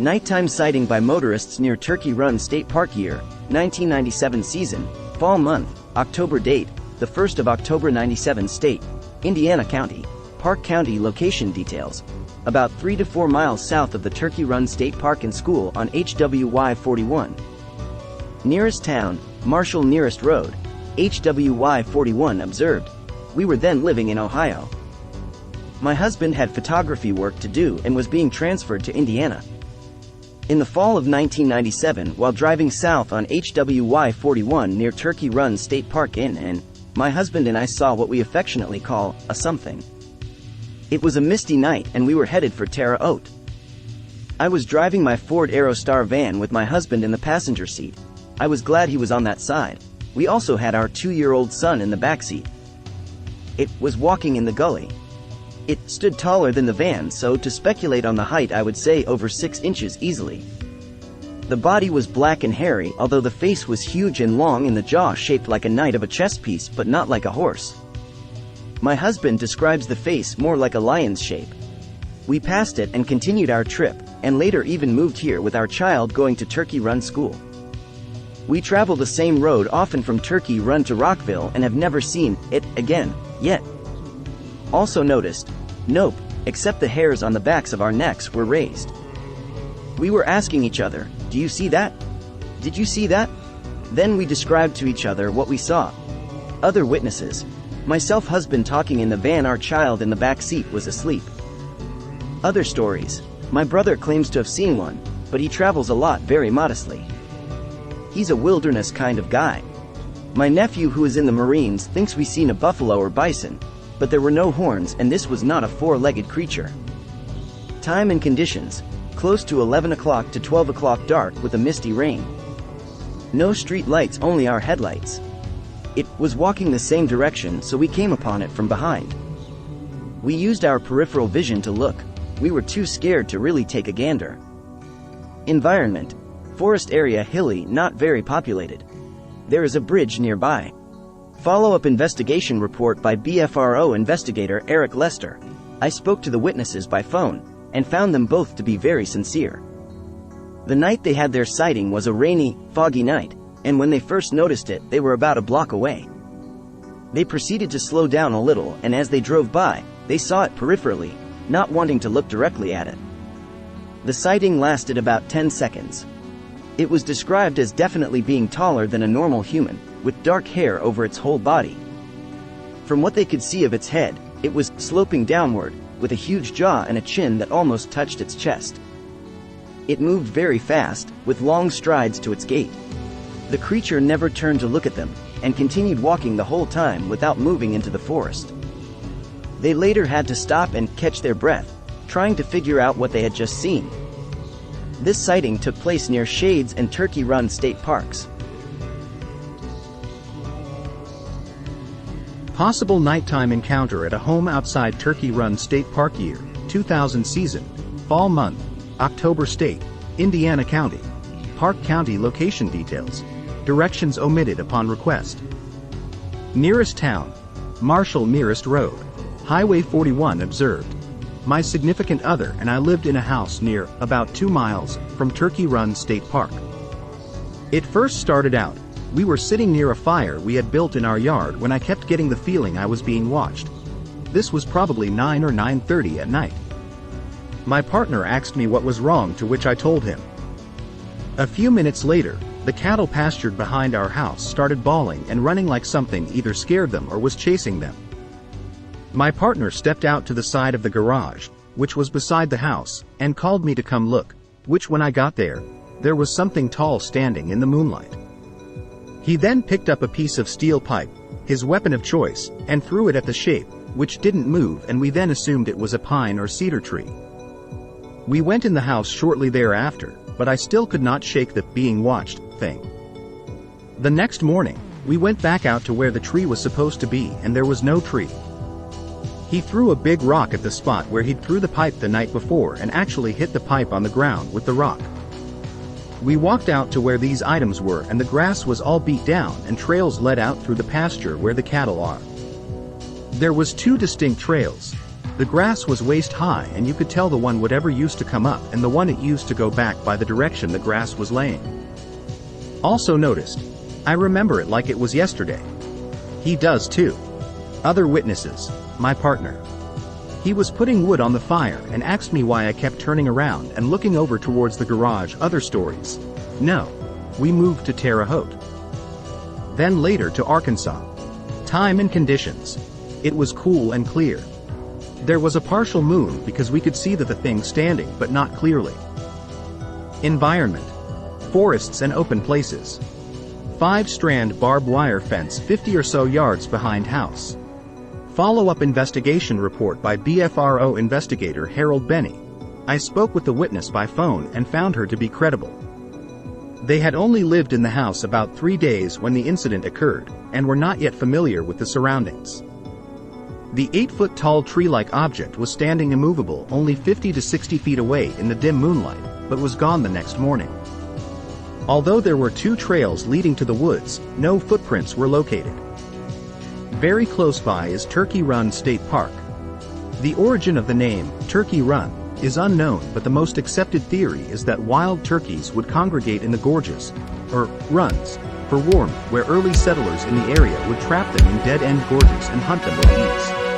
Nighttime sighting by motorists near Turkey Run State Park. Year 1997 season, fall month, October date, the 1st of October 97. State, Indiana County, Parke County. Location details, about 3 to 4 miles south of the Turkey Run State Park and School on HWY 41. Nearest town, Marshall. Nearest road, HWY 41. Observed, we were then living in Ohio. My husband had photography work to do and was being transferred to Indiana. In the fall of 1997, while driving south on HWY 41 near Turkey Run State Park in, my husband and I saw what we affectionately call a something. It was a misty night and we were headed for Terre Haute. I was driving my Ford Aerostar van with my husband in the passenger seat. I was glad he was on that side. We also had our 2-year-old son in the back seat. It was walking in the gully. It stood taller than the van, so to speculate on the height I would say over 6 inches easily. The body was black and hairy, although the face was huge and long and the jaw shaped like a knight of a chess piece but not like a horse. My husband describes the face more like a lion's shape. We passed it and continued our trip, and later even moved here with our child going to Turkey Run School. We travel the same road often from Turkey Run to Rockville and have never seen it again, yet. Also noticed, nope, except the hairs on the backs of our necks were raised. We were asking each other, do you see that? Did you see that? Then we described to each other what we saw. Other witnesses. Myself, husband talking in the van, our child in the back seat was asleep. Other stories. My brother claims to have seen one, but he travels a lot very modestly. He's a wilderness kind of guy. My nephew, who is in the Marines, thinks we seen a buffalo or bison, but there were no horns and this was not a 4-legged creature. Time and conditions, close to 11 o'clock to 12 o'clock dark with a misty rain. No street lights, only our headlights. It was walking the same direction, so we came upon it from behind. We used our peripheral vision to look. We were too scared to really take a gander. Environment, forest area, hilly, not very populated. There is a bridge nearby. Follow-up investigation report by BFRO investigator Eric Lester. I spoke to the witnesses by phone, and found them both to be very sincere. The night they had their sighting was a rainy, foggy night, and when they first noticed it, they were about a block away. They proceeded to slow down a little, and as they drove by, they saw it peripherally, not wanting to look directly at it. The sighting lasted about 10 seconds. It was described as definitely being taller than a normal human, with dark hair over its whole body. From what they could see of its head, it was sloping downward, with a huge jaw and a chin that almost touched its chest. It moved very fast, with long strides to its gait. The creature never turned to look at them, and continued walking the whole time without moving into the forest. They later had to stop and catch their breath, trying to figure out what they had just seen. This sighting took place near Shades and Turkey Run State Parks. Possible nighttime encounter at a home outside Turkey Run State Park. Year 2000 season, fall month, October. State, Indiana County, Parke County. Location details, directions omitted upon request. Nearest town, Marshall. Nearest road, Highway 41. Observed, my significant other and I lived in a house near, about 2 miles, from Turkey Run State Park. It first started out, we were sitting near a fire we had built in our yard when I kept getting the feeling I was being watched. This was probably 9 or 9:30 at night. My partner asked me what was wrong, to which I told him. A few minutes later, the cattle pastured behind our house started bawling and running like something either scared them or was chasing them. My partner stepped out to the side of the garage, which was beside the house, and called me to come look, which when I got there was something tall standing in the moonlight. He then picked up a piece of steel pipe, his weapon of choice, and threw it at the shape, which didn't move, and we then assumed it was a pine or cedar tree. We went in the house shortly thereafter, but I still could not shake the being watched thing. The next morning, we went back out to where the tree was supposed to be, and there was no tree. He threw a big rock at the spot where he'd threw the pipe the night before and actually hit the pipe on the ground with the rock. We walked out to where these items were and the grass was all beat down and trails led out through the pasture where the cattle are. There was 2 distinct trails. The grass was waist high and you could tell the one whatever used to come up and the one it used to go back by the direction the grass was laying. Also noticed. I remember it like it was yesterday. He does too. Other witnesses. My partner. He was putting wood on the fire and asked me why I kept turning around and looking over towards the garage. Other stories. No. We moved to Terre Haute. Then later to Arkansas. Time and conditions. It was cool and clear. There was a partial moon because we could see the thing standing but not clearly. Environment. Forests and open places. 5-strand barbed wire fence 50 or so yards behind house. Follow-up investigation report by BFRO investigator Harold Benny. I spoke with the witness by phone and found her to be credible. They had only lived in the house about 3 days when the incident occurred, and were not yet familiar with the surroundings. The 8-foot-tall tree-like object was standing immovable only 50 to 60 feet away in the dim moonlight, but was gone the next morning. Although there were 2 trails leading to the woods, no footprints were located. Very close by is Turkey Run State Park. The origin of the name, Turkey Run, is unknown, but the most accepted theory is that wild turkeys would congregate in the gorges, or runs, for warmth, where early settlers in the area would trap them in dead-end gorges and hunt them with ease.